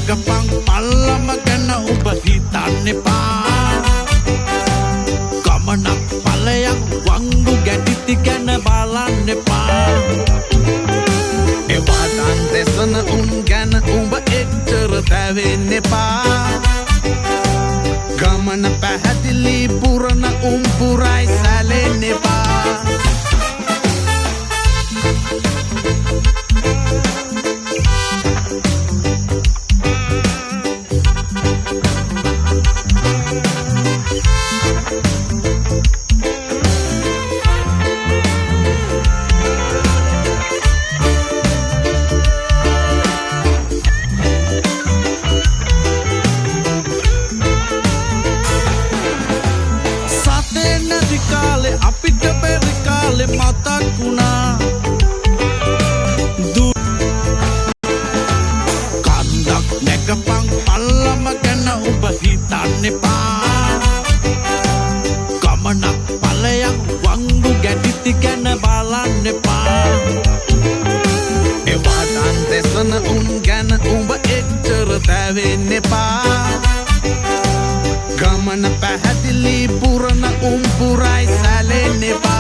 නැගපන් පල්ලම ගැන ඔබ හිතන්න එපා ගමනක් ඵලයක් වංගු ගැටිති ගැන බලන්න එපා එවටන් දෙසන උන් ගැන උඹ එච්චර තැවෙන්න එපා ගමන පැහැදිලි පුරන උන් පුරයි සැලෙන්න එපා අපිට බැරි කාලේ මතක් වුණා කන්දක් නැගපන් පල්ලම ගැන ඔබ හිතන්න එපා ගමනක් ඵලයක් වංගු ගැටිති ගැන බලන්න එපා එවටන් දෙසන උන් ගැන උඹ එච්චර තැවෙන්න එපා ගමන පැහැදිලි පුරන උන් පුරයි සැලෙන්න එපා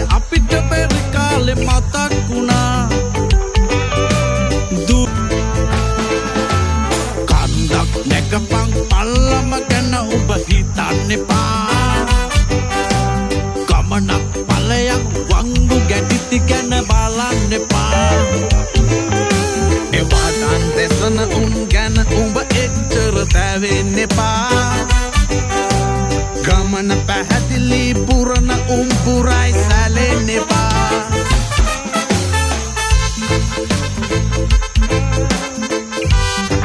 අපිට බැරි කාලේ මතක් වුණා කන්දක් නැගපන් පල්ලම ගැන ඔබ හිතන්න එපා ගමනක් ඵලයක් වංගු ගැටිති ගැන බලන්න එපා එවටන් දෙසන උන් ගැන උඹ එච්චර තැවෙන්න එපා ගමන පැහැදිලි පුරන උන් පුරයි